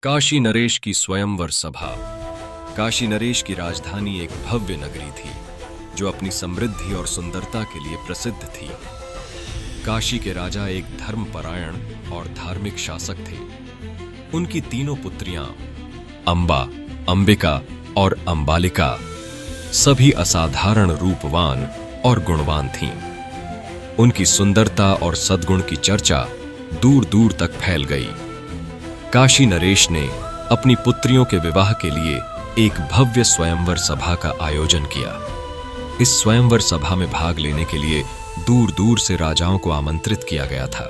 काशी नरेश की स्वयंवर सभा। काशी नरेश की राजधानी एक भव्य नगरी थी जो अपनी समृद्धि और सुंदरता के लिए प्रसिद्ध थी। काशी के राजा एक धर्मपरायण और धार्मिक शासक थे। उनकी तीनों पुत्रियां अंबा, अंबिका और अंबालिका सभी असाधारण रूपवान और गुणवान थीं। उनकी सुंदरता और सद्गुण की चर्चा दूर दूर तक फैल गई। काशी नरेश ने अपनी पुत्रियों के विवाह के लिए एक भव्य स्वयंवर सभा का आयोजन किया। इस स्वयंवर सभा में भाग लेने के लिए दूर दूर से राजाओं को आमंत्रित किया गया था।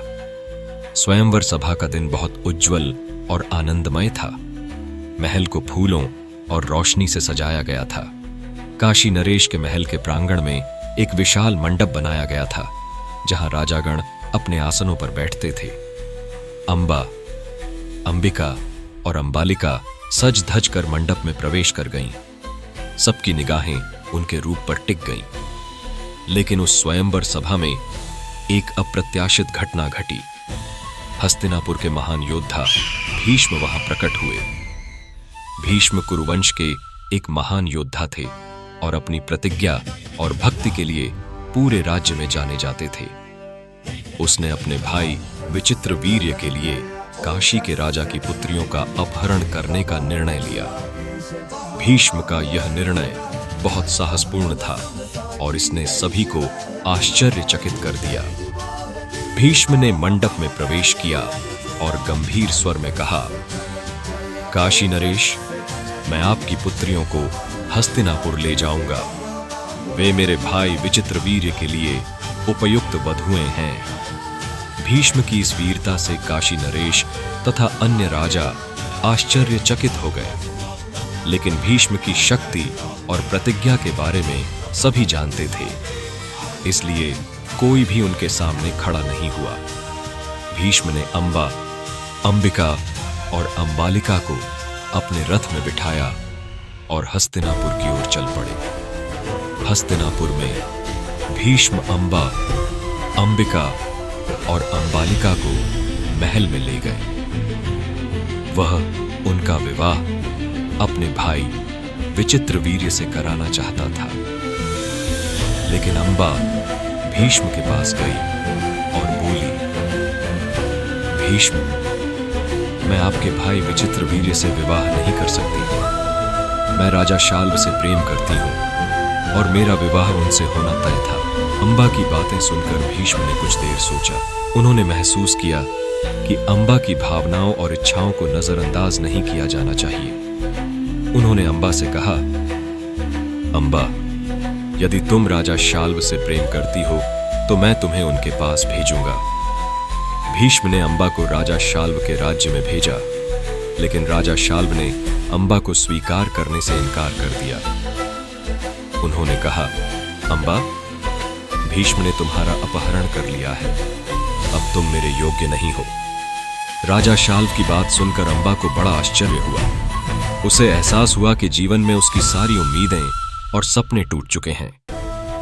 स्वयंवर सभा का दिन बहुत उज्जवल और आनंदमय था। महल को फूलों और रोशनी से सजाया गया था। काशी नरेश के महल के प्रांगण में एक विशाल मंडप बनाया गया था जहां राजागण अपने आसनों पर बैठते थे। अंबा, अंबिका और अंबालिका सज धज कर मंडप में प्रवेश कर गईं। सबकी निगाहें उनके रूप पर टिक गईं। लेकिन उस स्वयंवर सभा में एक अप्रत्याशित घटना घटी। हस्तिनापुर के महान योद्धा भीष्म वहां प्रकट हुए। भीष्म कुरुवंश के एक महान योद्धा थे और अपनी प्रतिज्ञा और भक्ति के लिए पूरे राज्य में जाने जाते थे। उसने अपने भाई विचित्रवीर्य के लिए काशी के राजा की पुत्रियों का अपहरण करने का निर्णय लिया। भीष्म का यह निर्णय बहुत साहसपूर्ण था और इसने सभी को आश्चर्यचकित कर दिया। भीष्म ने मंडप में प्रवेश किया और गंभीर स्वर में कहा, काशी नरेश, मैं आपकी पुत्रियों को हस्तिनापुर ले जाऊंगा। वे मेरे भाई विचित्रवीर्य के लिए उपयुक्त वधुएं हैं। भीष्म की इस वीरता से काशी नरेश तथा अन्य राजा आश्चर्यचकित हो गए। लेकिन भीष्म की शक्ति और प्रतिज्ञा के बारे में सभी जानते थे, इसलिए कोई भी उनके सामने खड़ा नहीं हुआ। भीष्म ने अंबा, अंबिका और अंबालिका को अपने रथ में बिठाया और हस्तिनापुर की ओर चल पड़े। हस्तिनापुर में भीष्म अंबा, अंबिका और अंबालिका को महल में ले गए। वह उनका विवाह अपने भाई विचित्रवीर्य से कराना चाहता था। लेकिन अंबा भीष्म के पास गई और बोली, भीष्म, मैं आपके भाई विचित्रवीर्य से विवाह नहीं कर सकती। मैं राजा शाल्व से प्रेम करती हूं और मेरा विवाह उनसे होना तय था। अंबा की बातें सुनकर भीष्म ने कुछ देर सोचा। उन्होंने महसूस किया कि अंबा की भावनाओं और इच्छाओं को नजरअंदाज नहीं किया जाना चाहिए। उन्होंने अंबा से कहा, अंबा, यदि तुम राजा शाल्व से प्रेम करती हो तो मैं तुम्हें उनके पास भेजूंगा। भीष्म ने अंबा को राजा शाल्व के राज्य में भेजा, लेकिन राजा शाल्व ने अंबा को स्वीकार करने से इनकार कर दिया। उन्होंने कहा, अंबा, भीष्म ने तुम्हारा अपहरण कर लिया है। अब तुम मेरे योग्य नहीं हो। राजा शाल्व की बात सुनकर अंबा को बड़ा आश्चर्य हुआ। उसे एहसास हुआ कि जीवन में उसकी सारी उम्मीदें और सपने टूट चुके हैं।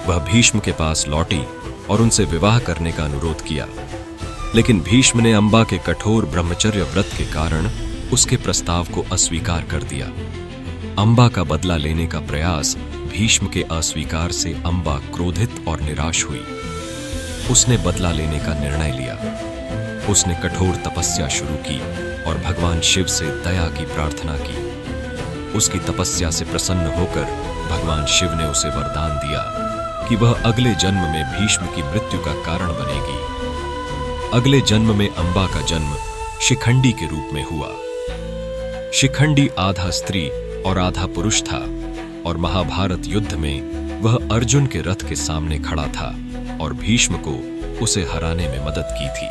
वह भीष्म के पास लौटी और उनसे विवाह करने का अनुरोध किया। लेकिन भीष्म ने अंबा के कठोर ब्रह्मचर्य व्रत के कारण उसके प्रस्ताव को अस्वीकार कर दिया। अंबा का बदला लेने का प्रयास भीष्म के अस्वीकार से अंबा क्रोधित और निराश हुई। उसने बदला लेने का निर्णय लिया। उसने कठोर तपस्या शुरू की और भगवान शिव से दया की प्रार्थना की। उसकी तपस्या से प्रसन्न होकर भगवान शिव ने उसे वरदान दिया कि वह अगले जन्म में भीष्म की मृत्यु का कारण बनेगी। अगले जन्म में अंबा का जन्म शिखंडी के रूप में हुआ। शिखंडी आधा स्त्री और आधा पुरुष था और महाभारत युद्ध में वह अर्जुन के रथ के सामने खड़ा था और भीष्म को उसे हराने में मदद की थी।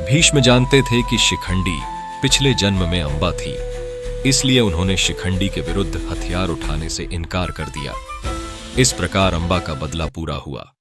भीष्म जानते थे कि शिखंडी पिछले जन्म में अंबा थी, इसलिए उन्होंने शिखंडी के विरुद्ध हथियार उठाने से इनकार कर दिया। इस प्रकार अंबा का बदला पूरा हुआ।